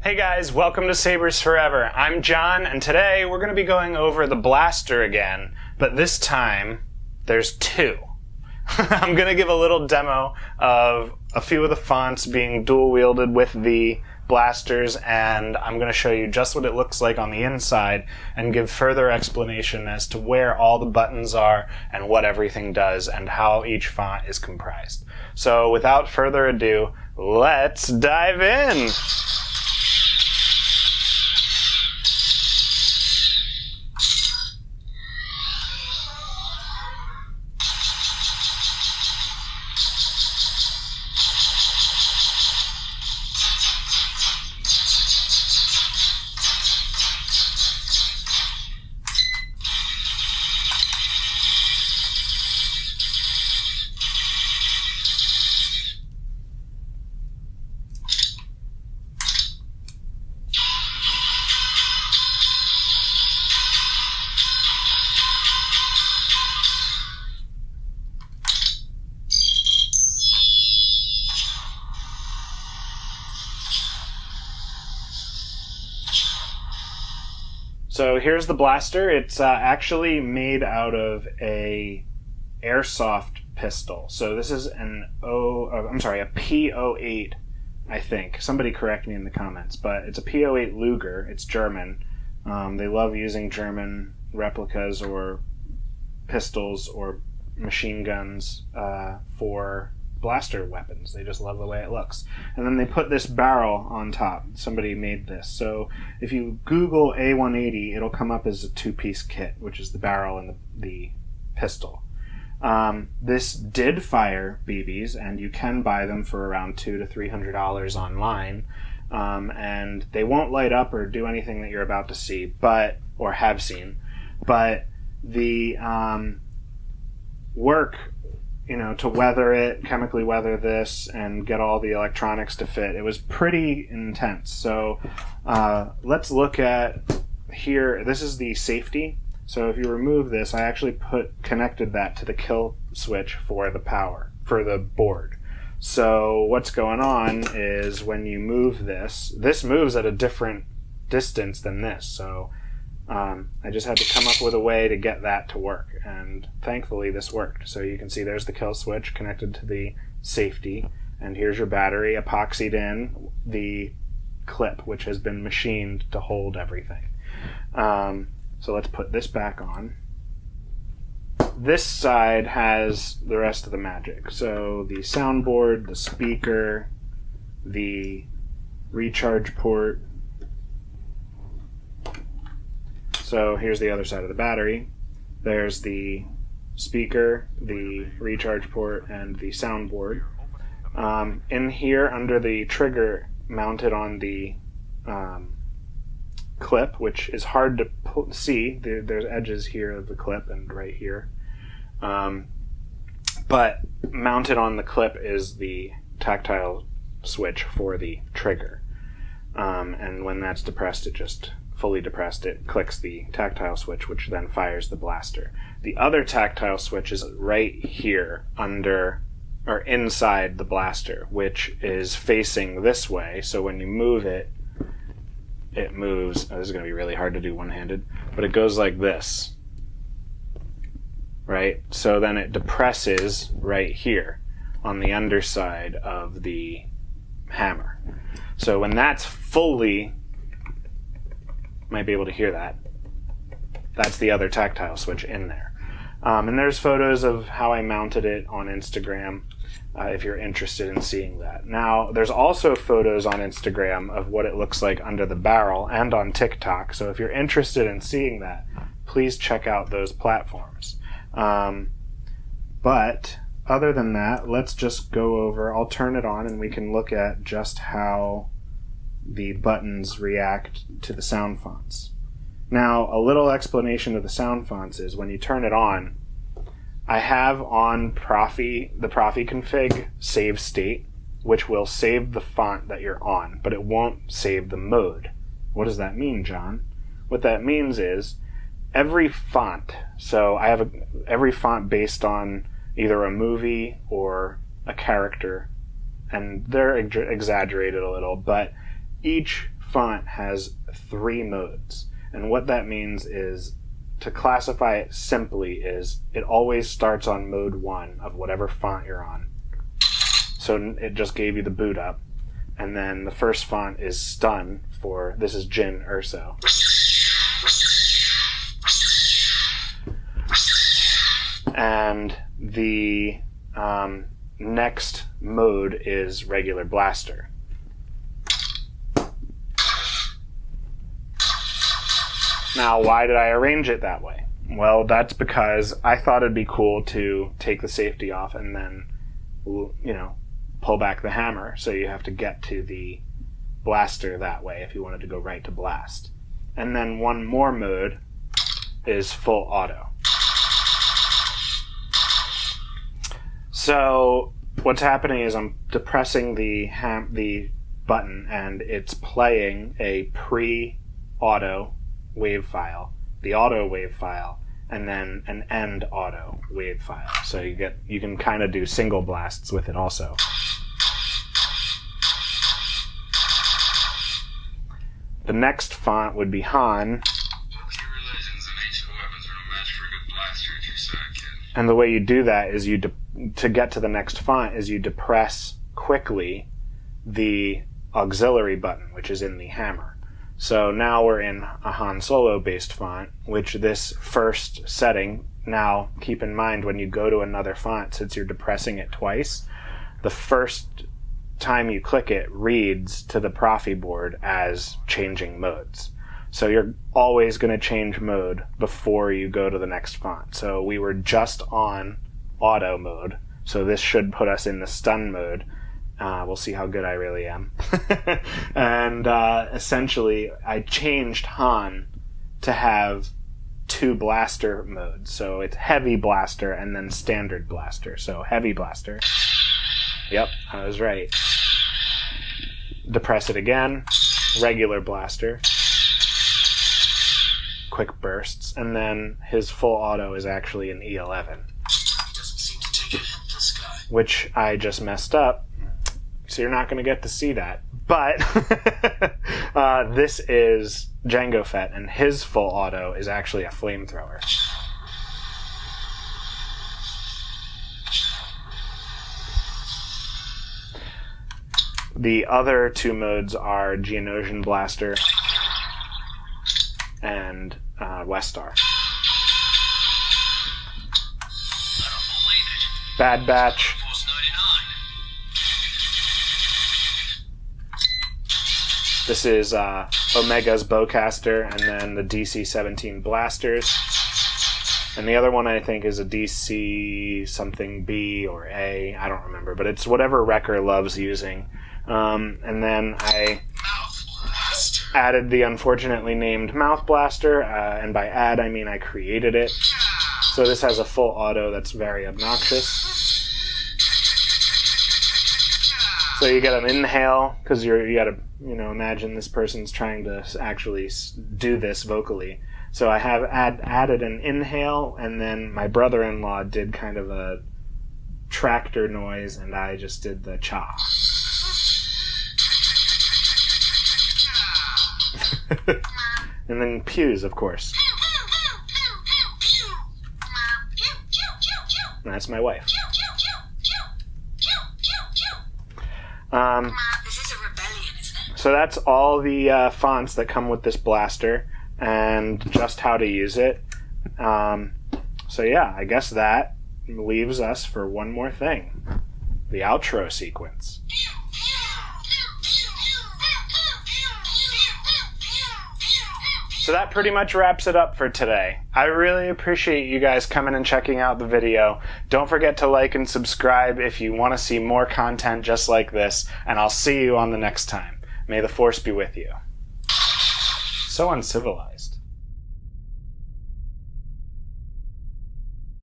Hey guys, welcome to Sabers Forever. I'm John, and today we're going to be going over the blaster again, but this time there's two. I'm going to give a little demo of a few of the fonts being dual-wielded with the blasters, and I'm going to show you just what it looks like on the inside and give further explanation as to where all the buttons are and what everything does and how each font is comprised. So without further ado, let's dive in! So here's the blaster. It's actually made out of a airsoft pistol. So this is a P08, I think. Somebody correct me in the comments, but it's a P08 Luger. It's German. They love using German replicas or pistols or machine guns for blaster weapons. They just love the way it looks. And then they put this barrel on top. Somebody made this. So if you Google A180, it'll come up as a two-piece kit, which is the barrel and the pistol. This did fire BBs, and you can buy them for around $200 to $300 online. And they won't light up or do anything that you're about to see, or have seen. But the work, to weather it, chemically weather this, and get all the electronics to fit, it was pretty intense. So let's look at here. This is the safety. So if you remove this, I actually connected that to the kill switch for the power, for the board. So what's going on is when you move this moves at a different distance than this. So I just had to come up with a way to get that to work, and thankfully this worked. So you can see there's the kill switch connected to the safety, and here's your battery epoxied in the clip, which has been machined to hold everything. So let's put this back on. This side has the rest of the magic. So the soundboard, the speaker, the recharge port. So here's the other side of the battery. There's the speaker, the recharge port, and the soundboard. In here, under the trigger mounted on the clip, which is hard to see. There's edges here of the clip and right here. But mounted on the clip is the tactile switch for the trigger. And when that's depressed, fully depressed, it clicks the tactile switch, which then fires the blaster. The other tactile switch is right here inside the blaster, which is facing this way. So when you move it, it moves. This is going to be really hard to do one-handed, but it goes like this, right? So then it depresses right here on the underside of the hammer. So when that's fully, might be able to hear that, that's the other tactile switch in there. And there's photos of how I mounted it on Instagram if you're interested in seeing that. Now, there's also photos on Instagram of what it looks like under the barrel and on TikTok, so if you're interested in seeing that, please check out those platforms. But other than that, let's just go over, I'll turn it on and we can look at just how the buttons react to the sound fonts. Now, a little explanation of the sound fonts is when you turn it on, I have on the Proffi config save state, which will save the font that you're on, but it won't save the mode. What does that mean, John? What that means is every font, so I have every font based on either a movie or a character, and they're exaggerated a little, but each font has 3 modes. And what that means is, to classify it simply, is it always starts on mode 1 of whatever font you're on. So it just gave you the boot up. And then the first font is Stun for, this is Jyn Erso. And the next mode is regular blaster. Now, why did I arrange it that way? Well, that's because I thought it'd be cool to take the safety off and then, pull back the hammer, so you have to get to the blaster that way if you wanted to go right to blast. And then one more mode is full auto. So what's happening is I'm depressing the button, and it's playing a pre-auto wave file, the auto wave file, and then an end auto wave file. So you can kind of do single blasts with it also. The next font would be Han. And the way you do that is to get to the next font is you depress quickly the auxiliary button, which is in the hammer. So now we're in a Han Solo based font, which this first setting, now keep in mind when you go to another font, since you're depressing it twice, the first time you click it reads to the Proffieboard as changing modes. So you're always going to change mode before you go to the next font. So we were just on auto mode, so this should put us in the stun mode. We'll see how good I really am. And essentially, I changed Han to have 2 blaster modes. So it's heavy blaster and then standard blaster. So heavy blaster. Yep, I was right. Depress it again. Regular blaster. Quick bursts. And then his full auto is actually an E11. Which I just messed up. So you're not going to get to see that. But this is Jango Fett, and his full auto is actually a flamethrower. The other 2 modes are Geonosian Blaster and Westar. Bad Batch. This is Omega's Bowcaster, and then the DC-17 Blasters. And the other one I think is a DC something B or A, I don't remember, but it's whatever Wrecker loves using. And then I added the unfortunately named Mouthblaster, and by add I mean I created it. So this has a full auto that's very obnoxious. So you get an inhale, because you gotta, imagine this person's trying to actually do this vocally. So I have added an inhale, and then my brother-in-law did kind of a tractor noise, and I just did the cha. And then pews, of course. And that's my wife. This is a rebellion, isn't it? So that's all the fonts that come with this blaster, and just how to use it. So yeah, I guess that leaves us for one more thing. The outro sequence. So that pretty much wraps it up for today. I really appreciate you guys coming and checking out the video. Don't forget to like and subscribe if you want to see more content just like this, and I'll see you on the next time. May the Force be with you. So uncivilized.